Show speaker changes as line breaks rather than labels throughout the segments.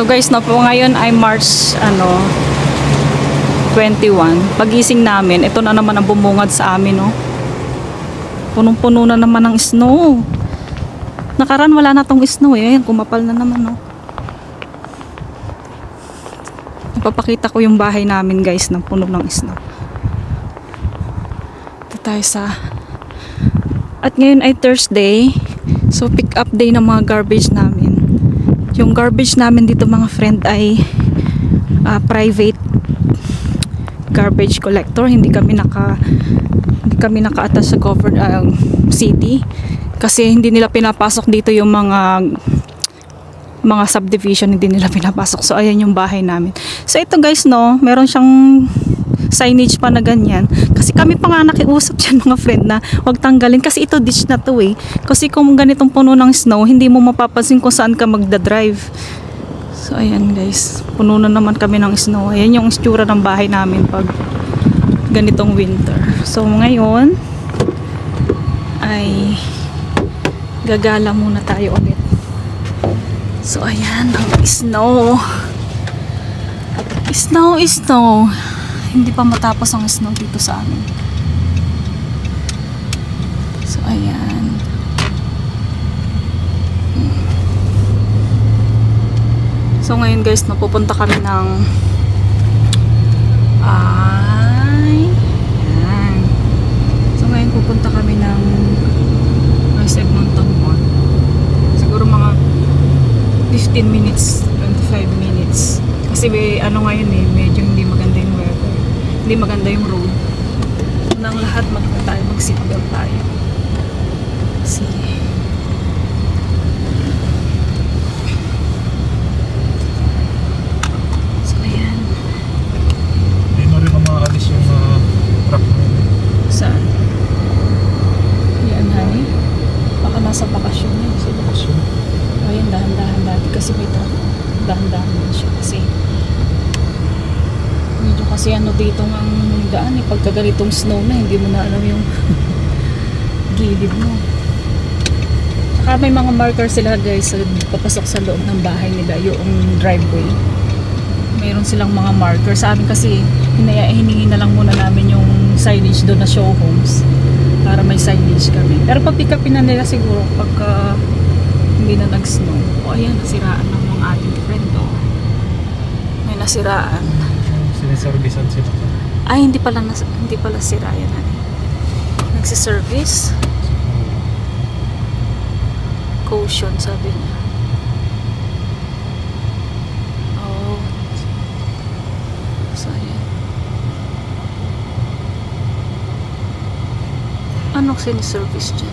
So guys, no po ngayon ay March 21. Pagising namin, ito na naman ang bumungad sa amin, no. Punong-puno na naman ng snow. Nakaraan wala na tong snow eh. Ayan, kumapal na naman, no. Ipapakita ko yung bahay namin, guys, na puno ng snow. Ito tayo sa... At ngayon ay Thursday. So pick up day ng mga garbage namin. Yung garbage namin dito, mga friend, ay private garbage collector. Hindi kami naka-attach sa city kasi hindi nila pinapasok dito yung mga subdivision, hindi nila pinapasok. So ayan yung bahay namin. So ito guys, no, meron siyang signage pa na ganyan. Kasi kami pa nga nakiusap dyan mga friend na huwag tanggalin kasi ito ditch na to eh. Kasi kung ganitong puno ng snow, hindi mo mapapansin kung saan ka magdadrive. So ayan guys, puno na naman kami ng snow. Ayan yung itsura ng bahay namin pag ganitong winter. So ngayon ay gagala muna tayo ulit. So ayan ang snow. Snow. Hindi pa matapos ang snow dito sa amin. So ayan. So ngayon guys, napupunta kami ng So ngayon pupunta kami ng Edmonton Mall. Siguro mga 15 minutes, 25 minutes. Kasi ano ngayon eh, medyo hindi maganda yung weather. Hindi maganda yung road. Unang lahat mag-seatbelt tayo. Sige. So ayan.
Hindi na rin maalis yung truck mo.
Saan? Yan honey. Baka nasa bakasyon yun.
Sa bakasyon?
Ayan, dahan-dahan dati kasi may truck. Dahan-dahan din siya kasi medyo kasi ano dito ang daan eh, pagka ganitong snow na hindi mo na alam yung gilid mo. Saka may mga marker sila guys, papasok sa loob ng bahay nila yung driveway, mayroon silang mga marker. Sa amin kasi hiningi na lang muna namin yung signage doon na show homes para may signage kami, pero papick upin na nila siguro pagka hindi na nag-snow. O ayan, nasiraan ng mga ating friend o. May nasiraan.
Siniservisan sila.
Ay, hindi pala sira yan. Nagsiservice. Caution, sabi niya. Oh. So, ayan. Anong siniservice dyan?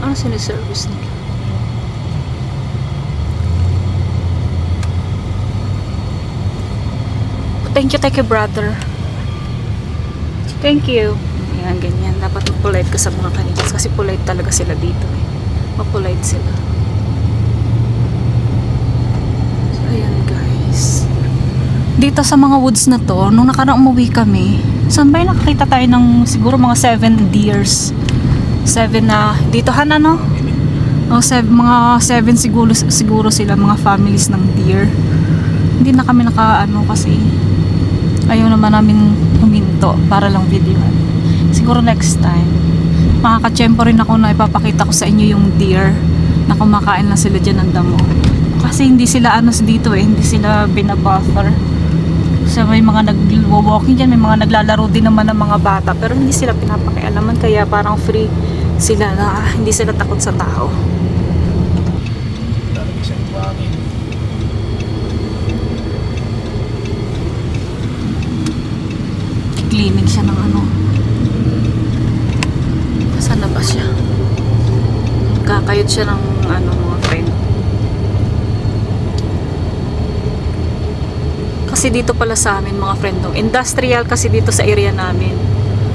Ano siniservice nila? Thank you brother. Thank you. Ayan, ganyan. Dapat mag-polite ka sa mga Canadians kasi polite talaga sila dito eh. Ma-polite sila. So, ayan guys. Dito sa mga woods na to, nung nakarang umuwi kami, saan ba yung nakakita tayo ng siguro mga 7 deers? 7 na, dito han ano? O, mga 7 siguro sila, mga families ng deer. Hindi na kami nakaano kasi ayaw naman namin huminto para lang videohan. Siguro next time. Makakachempo rin ako na ipapakita ko sa inyo yung deer na kumakain lang sila dyan ng damo. Kasi hindi sila anos dito eh, hindi sila binabuffer. So may mga nag-walking dyan, may mga naglalaro din naman ng mga bata, pero hindi sila pinapakialaman kaya parang free sila na hindi sila takot sa tao. Cleaning siya ng ano. Saan na ba siya? Kakayot siya ng ano, mga friend. Kasi dito pala sa amin mga friend, no? Industrial kasi dito sa area namin.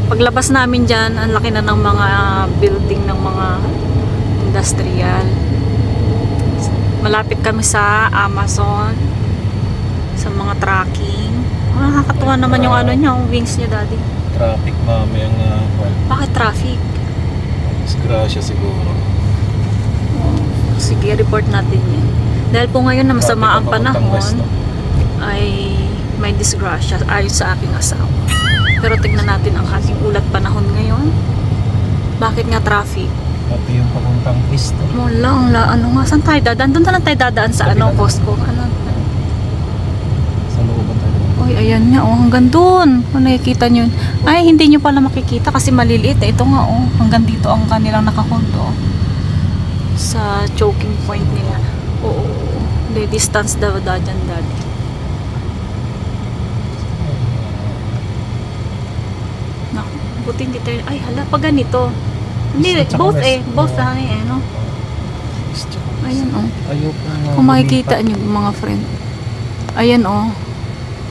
Paglabas namin dyan, ang laki na ng mga building ng mga industrial. Malapit kami sa Amazon, sa mga trucking. Nakakatuwa naman yung ano niya, yung wings niya, daddy.
Traffic, mami, ang
Bakit traffic?
disgrasya siguro.
Sige, report natin yan. Dahil po ngayon na masama ang
Papuntang west,
panahon,
no?
ay may disgrasya ayon sa aking asawa. Pero tignan natin ang ating ulat panahon ngayon. Bakit nga traffic?
Pati yung papuntang east, no?
Wala, ano nga, saan tayo dadaan? Doon na lang tayo dadaan sa Costco.
Sa looban tayo.
Uy, ayan nga, oh, hanggang doon. Kung nakikita nyo. Ay, hindi nyo pala makikita kasi maliliit. Ito nga, oh, hanggang dito ang kanilang nakahold, oh. Sa choking point nila. Oo, the distance daw dyan, daddy. Naku, buti hindi tayo. Ay, hala, pa ganito. Hindi,
East at saka
both
west.
both no?
East at saka west.
Ayan, oh.
Ayoko nga
Kung makikita
lumipat.
nyo, mga friend. Ayan, oh.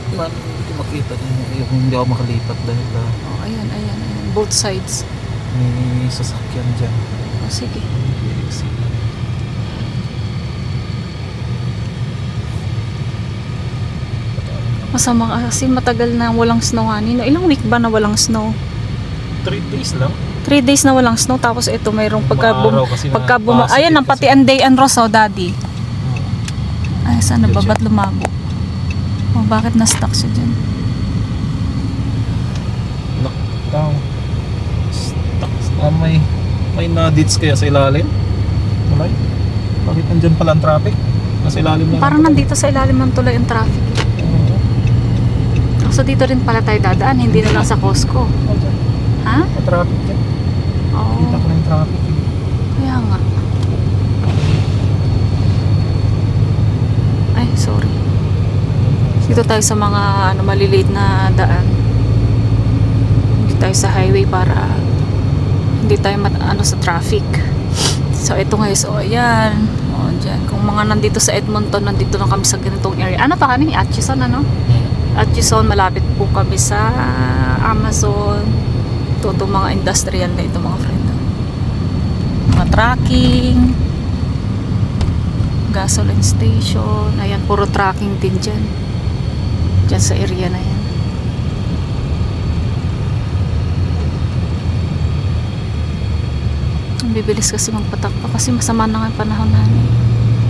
Hindi makita niyo. Ayoko, hindi ako makalipat dahil
Oh, ayan. Both sides.
may sasakyan dyan.
Oh, sige. Masama kasi matagal na walang snow, honey. No, ilang week ba na walang snow?
3 days lang.
3 days na walang snow. Tapos ito, mayroong
Maaraw kasi na positive
ayan, ang pati
kasi.
Anday and Ross, oh, daddy. Ay, sana babat lumabo. Oh, bakit na-stuck siya dyan?
Lockdown. May na-dits kaya sa ilalim? Tulay? Bakit nandyan pala ang traffic? Nasa ilalim na.
Parang nandito sa ilalim ng tulay ang traffic. So dito rin pala tayo dadaan, hindi na lang sa Costco. Ha?
May traffic dyan.
Oo.
Kita ko na yung traffic.
Kaya nga. Ay, sorry. Dito tayo sa mga maliliit na daan. Dito tayo sa highway para hindi tayo sa traffic. So ito guys, ayan. Dyan. Kung mga nandito sa Edmonton, nandito lang kami sa ganitong area. Ano pa kani? Atchison, ano? Atchison, malapit po kami sa Amazon. Ito mga industrial na ito, mga friend. Mga trucking, gasoline station. Ayan, puro trucking din dyan. Dyan sa area na yan. Ang bibilis kasi magpatakbo kasi masama na nga ang panahon na.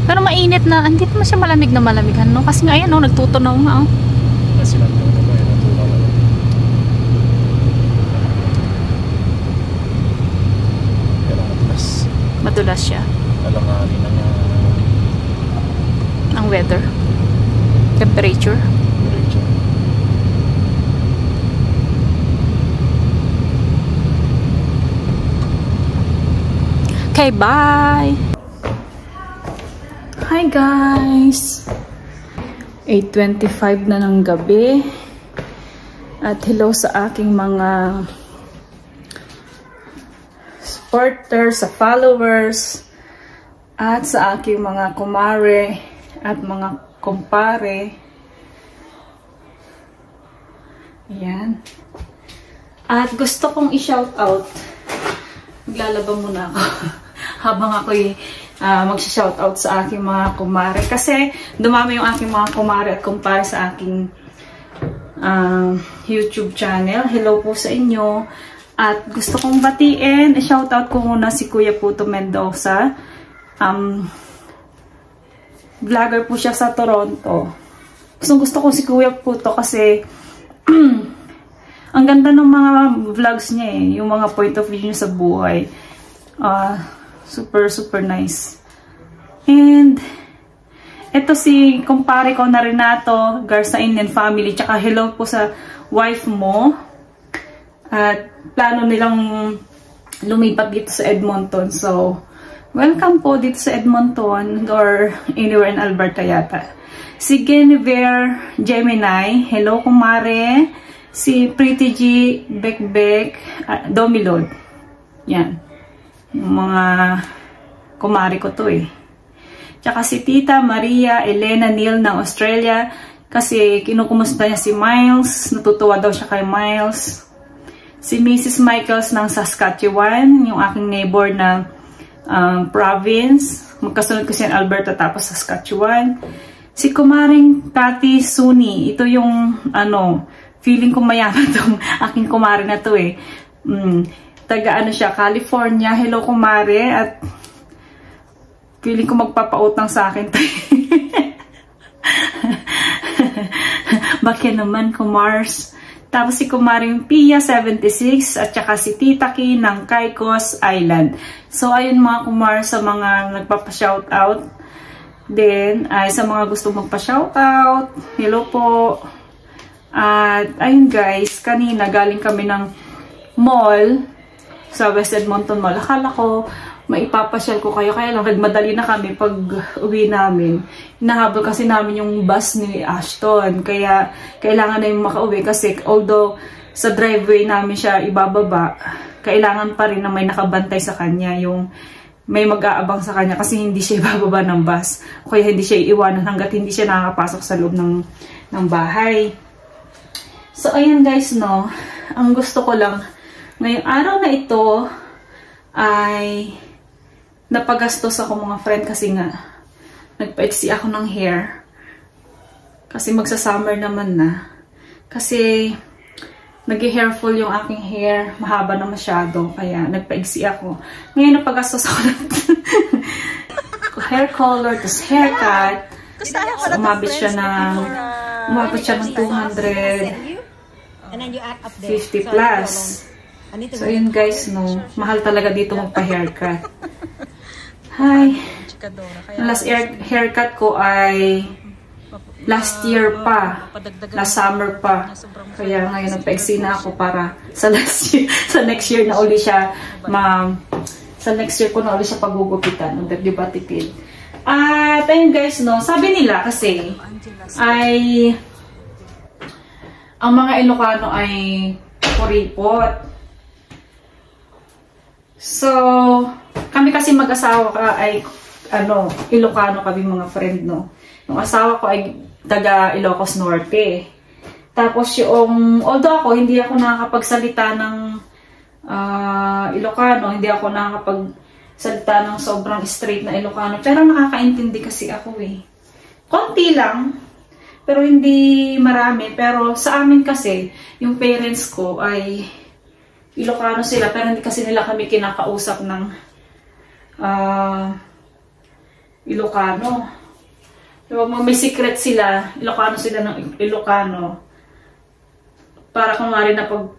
Pero mainit na, hindi naman siya malamig na malamighan, no? Kasi nga, ayan, no, nagtutunaw nga, oh.
Kasi nandun na ba yun? Natunaw na. Pero
Madulas siya.
alanganin na nga.
Ang weather. Temperature.
Region.
Okay, bye! Hi guys! 8:25 na ng gabi. At hello sa aking mga supporters, sa followers, at sa aking mga kumare at mga kumpare. Ayan. At gusto kong i-shout out. Maglalaba muna ako. Habang ako'y mag-shout out sa aking mga kumare. Kasi dumami yung aking mga kumare at kumpare sa aking YouTube channel. Hello po sa inyo. At gusto kong batiin, shout out ko muna si Kuya Puto Mendoza. Vlogger po siya sa Toronto. Gusto ko si Kuya Puto kasi ang ganda ng mga vlogs niya eh. Yung mga point of view niya sa buhay. Super nice. And ito si kumpare ko na Renato Garza Indian family. Tsaka hello po sa wife mo. At plano nilang lumipat dito sa Edmonton. So, welcome po dito sa Edmonton or anywhere in Alberta yata. Si Guinevere Gemini. Hello kumare. Si Pretty G Bekbek Domilod. Yan. Yung mga kumari ko to eh. Tsaka si Tita Maria Elena Neal ng Australia. Kasi kinukumusta niya si Miles. Natutuwa daw siya kay Miles. Si Mrs. Michaels ng Saskatchewan. Yung aking neighbor na province. Magkasunod kasi yung Alberta tapos Saskatchewan. Si kumaring Cathy Suni. Ito yung feeling ko mayaman itong aking kumare na to eh. Taga siya, California. Hello kumare. At Feeling ko magpapautang sa akin. Bakit naman, Kumars? Tapos si Kumaring Pia 76 at saka si Tita Ki ng Caicos Island. So ayun mga Kumars, sa mga nagpapa-shoutout. Then ay sa mga gusto magpa-shoutout, hello po. At ayun guys, kanina galing kami ng mall sa West Edmonton Mall. Akala ko maipapasyal ko kayo, kaya lang nagmadali na kami pag uwi namin. Hinahabol kasi namin yung bus ni Ashton, kaya kailangan na yung makauwi kasi although sa driveway namin siya ibababa, kailangan pa rin na may nakabantay sa kanya, yung may mag-aabang sa kanya kasi hindi siya ibababa ng bus, kaya hindi siya iiwanan hanggat hindi siya nakakapasok sa loob ng bahay. So ayun guys, no, ang gusto ko lang ngayong araw na ito ay napagastos ako mga friend kasi nga nagpa-exi ako ng hair kasi magsa-summer naman na, kasi nag-hairful yung aking hair, mahaba na masyado, kaya nagpa-exi ako. Ngayon napagastos ako ng hair color, tas haircut. So, umabot siya ng 250 plus. So yun guys, no, mahal talaga dito magpa-haircut. Hi. Last haircut ko ay last year pa. Last summer pa. Kaya ngayon nagpa-exi na ako para sa last year, sa next year na uli siya sa next year ko na uli siya pagugupitan. Di ba tipid? At ayun guys, no, sabi nila kasi ay ang mga Ilocano ay kuripot. So, kami kasi mag-asawa ay Ilocano kami mga friend, no. Yung asawa ko ay taga Ilocos Norte. Tapos although ako hindi ako nakakapagsalita ng Ilocano, hindi ako nakakapagsalita ng sobrang straight na Ilocano, pero nakakaintindi kasi ako eh. Konti lang, pero hindi marami. Pero sa amin kasi, yung parents ko ay Ilocano sila, pero hindi kasi nila kami kinakausap ng Ilocano. Diba, may secret sila, Ilocano sila ng Ilocano. Para kunwari na pag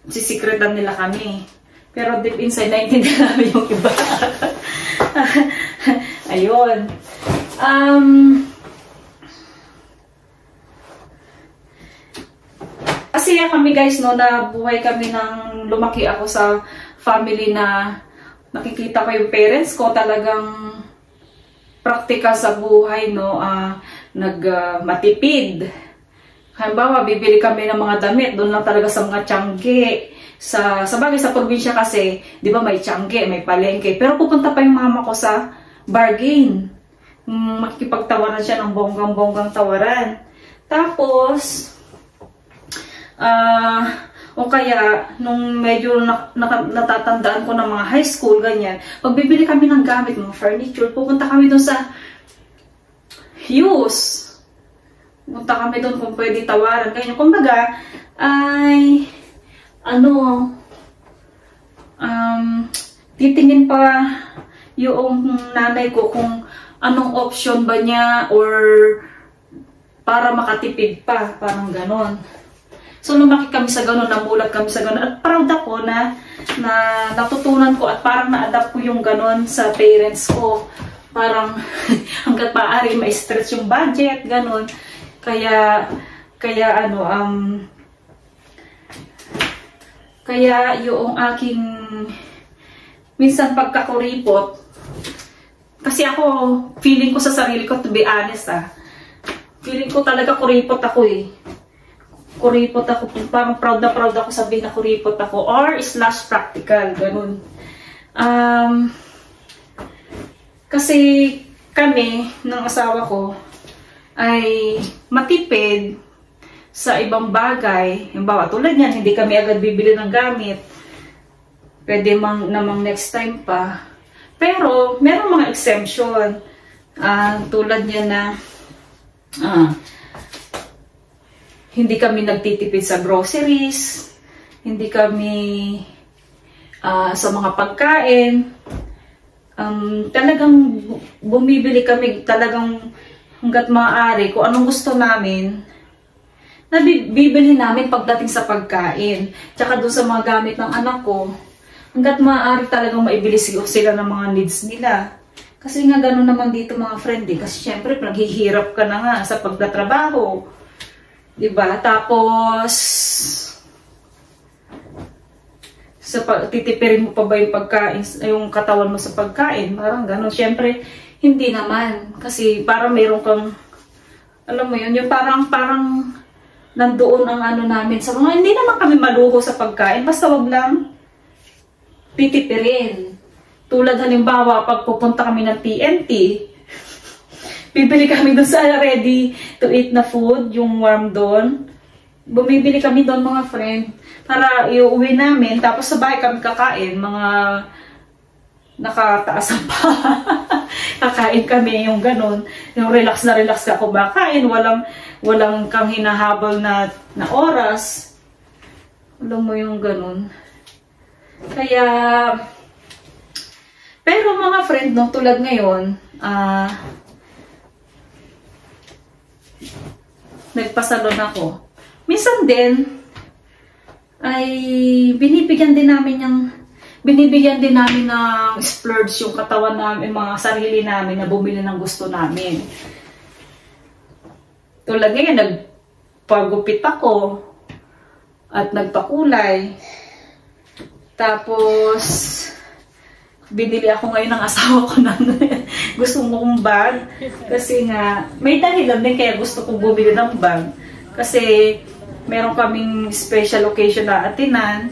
sisikretan nila kami. Pero deep inside, naintindihan namin yung iba. Ayun. Kasi kami guys, no, nabuhay kami lumaki ako sa family na nakikita ko yung parents ko talagang practical sa buhay, no, matipid. Halimbawa, bibili kami ng mga damit, doon lang talaga sa mga tiyangge. Sa bagay sa probinsya kasi, di ba may tiyangge, may palengke. Pero pupunta pa yung mama ko sa bargain. Makikipagtawaran siya ng bonggang-bonggang tawaran. Tapos, o kaya, nung medyo natatandaan ko ng mga high school, ganyan, pag bibili kami ng gamit, mga furniture, pupunta kami doon sa Hughes. Pupunta kami doon kung pwede tawaran, ganyan. Kumbaga, ay, titingin pa yung nanay ko kung anong option ba niya or para makatipid pa, parang ganon. So, lumaki kami sa gano'n, namulat kami sa gano'n. At proud ako na natutunan ko at parang na-adapt ko yung gano'n sa parents ko. Parang hanggat maaari ma-stretch yung budget, gano'n. Kaya yung aking minsan pagkakuripot, kasi ako, feeling ko sa sarili ko, to be honest feeling ko talaga kuripot ako eh. Kuripot ako, parang proud na proud ako sabihin na kuripot ako, or slash practical, ganun. Kasi kami, ng asawa ko, ay matipid sa ibang bagay. Yung bawa, tulad yan, hindi kami agad bibili ng gamit. Pwede namang next time pa. Pero, merong mga exemption. Tulad yan na, hindi kami nagtitipid sa groceries, hindi kami sa mga pagkain. talagang bumibili kami talagang hanggat maaari kung anong gusto namin na bibili namin pagdating sa pagkain. Tsaka doon sa mga gamit ng anak ko, hanggat maaari talagang maibili sila ng mga needs nila. Kasi nga gano'n naman dito mga friend eh. Kasi syempre naghihirap ka na nga sa pagtatrabaho. Diba? Tapos titipirin mo pa ba yung pagkain, yung katawan mo sa pagkain? Parang gano'n. Syempre, hindi naman. Kasi parang mayroon kang, alam mo yun, yung parang nandoon ang ano namin. Sa mga, hindi naman kami maluho sa pagkain. Basta wag lang titipirin. Tulad halimbawa, pag pupunta kami ng TNT, bibili kami doon sa ready to eat na food, yung warm doon. Bumibili kami doon mga friend para iuwi namin. Tapos sa bahay kami kakain, mga nakataas ang pa. Kakain kami yung ganun. Yung relax na relax ka kumakain. Walang kang hinahabol na oras. Alam mo yung ganun. Kaya, pero mga friend, no, tulad ngayon, nagpasalon ako. Minsan din, ay binibigyan din namin ng splurge yung katawan namin, mga sarili namin na bumili ng gusto namin. Tulad ngayon, nagpagupit ako at nagpakulay. Tapos, binili ako ngayon ng asawa ko ng gusto kong bag. Kasi nga, may dahilan din kaya gusto kong bumili ng bag. Kasi, meron kaming special occasion na atinan.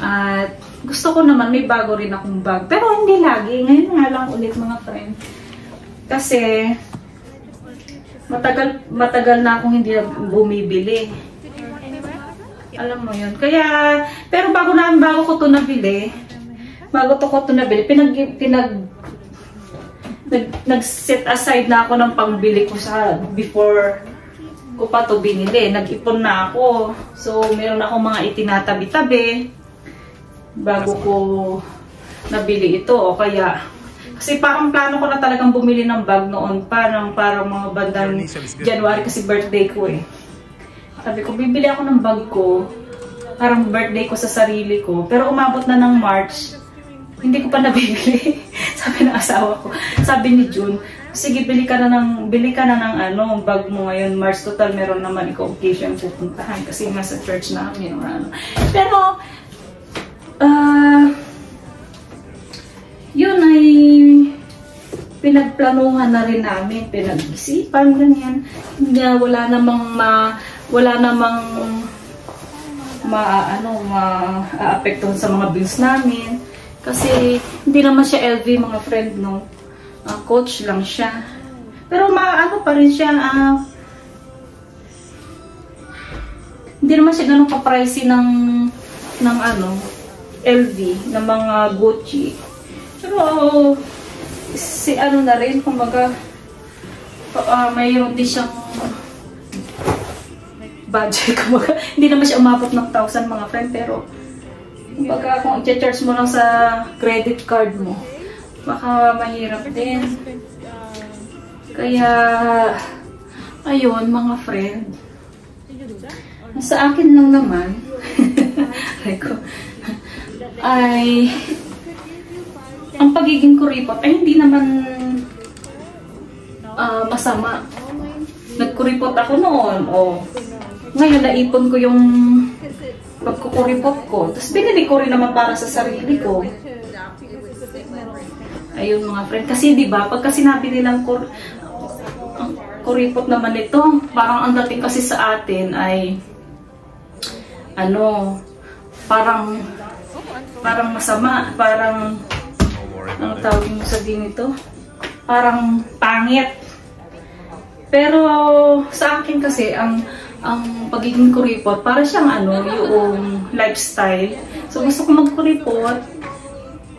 At gusto ko naman may bago rin akong bag. Pero hindi lagi. Ngayon nga lang ulit mga friend. Kasi matagal na akong hindi bumibili. Alam mo yun. Kaya, pero bago ko ito nabili, nag-set aside na ako ng pangbili ko sa before ko pa ito binili. Nag-ipon na ako. So, meron akong mga itinatabi-tabi bago ko nabili ito. O kaya, kasi parang plano ko na talagang bumili ng bag noon pa, parang mga bandang January kasi birthday ko eh. Sabi ko, bibili ako ng bag ko, parang birthday ko sa sarili ko. Pero umabot na ng March, hindi ko pa nabibili. Sabi ng asawa ko. Sabi ni June, sige, bili ka na ng bag mo ngayon. March total, meron naman ikaw occasion pupuntahan kasi nasa church namin. Pero, yun ay pinagplanuhan na rin namin, pinag-isipan, ganyan. Wala namang maapektuhan sa mga bills namin. Kasi hindi naman siya LV mga friend, no. Coach lang siya. Pero maano pa rin siya, hindi naman siya ganun ka-pricey ng LV, ng mga Gucci. Pero na rin, kumbaga, mayroon din siyang budget, kumbaga. Hindi naman siya umabot ng 1,000 mga friend, pero kumbaga kung i-charge mo lang sa credit card mo, baka mahirap din. Kaya, ayun mga friend. Sa akin lang naman, ay, ang pagiging kuripot ay hindi naman masama. Nagkuripot ako noon. Ngayon, naipon ko yung pagkukuripot ko. Tapos binili ko rin naman para sa sarili ko. Ayun mga friend. Kasi diba, pagka sinabi nilang kuripot naman ito, parang ang dating kasi sa atin ay parang masama, parang ang tawag mo sa din ito, parang pangit. Pero sa akin kasi ang pagiging kuripot para siyang yung lifestyle. So gusto ko magkuripot,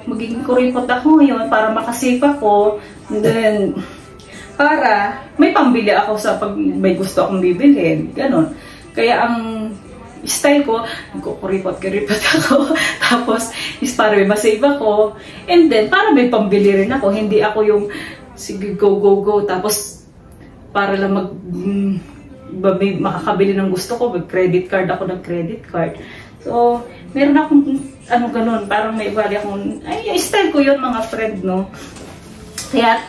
magiging kuripot ako ngayon para makasave ako, and then para may pambili ako sa pag may gusto akong bibilhin, ganon. Kaya ang style ko, nagkukuripot-kuripot ako. Tapos, is para may masave ako. And then, para may pambili rin ako. Hindi ako yung, sige, go, go, go. Tapos, para lang may makakabili ng gusto ko, mag-credit card ako ng credit card. So, meron akong, ganun, parang may bali akong, style ko yun, mga friend, no? Kaya,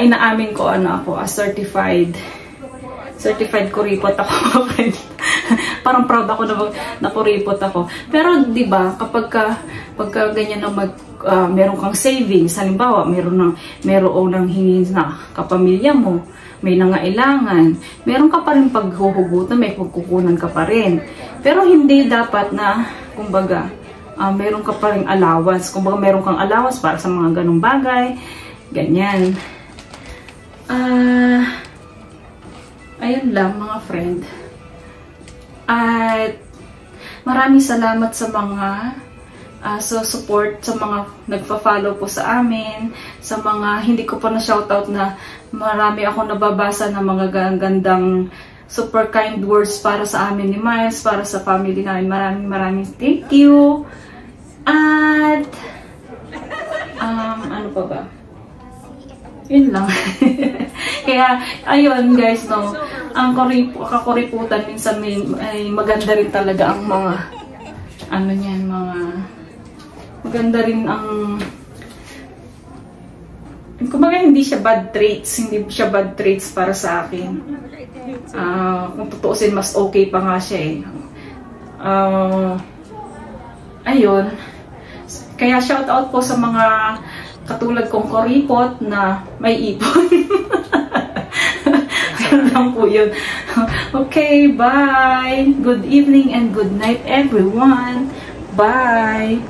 inaamin ko, ako, certified kuripot ako, mga friend. Parang proud ako na kuripot ako. Pero, di ba, pagka ganyan na meron kang savings, halimbawa, meron nang hingin na kapamilya mo, may nangailangan, meron ka pa rin paghuhugutan, may pagkukunan ka pa rin. Pero hindi dapat na, kumbaga, meron ka pa rin allowance. Kumbaga, meron kang allowance para sa mga ganong bagay. Ganyan. Ayun lang, mga friend. At maraming salamat sa mga support, sa mga nagpa-follow po sa amin, sa mga hindi ko pa na shoutout na marami akong nababasa ng mga gandang super kind words para sa amin ni Miles, para sa family namin. Maraming thank you. At ano pa ba? Yun lang. Kaya, ayun guys, no, ang kakuriputan minsan may maganda rin talaga ang mga, maganda rin ang, kumbaga hindi siya bad traits para sa akin. Kung tutuusin, mas okay pa nga siya ayun. Kaya shout out po sa mga katulad kong kuripot na may ipon. Ganun lang po yun. Okay, bye! Good evening and good night everyone! Bye!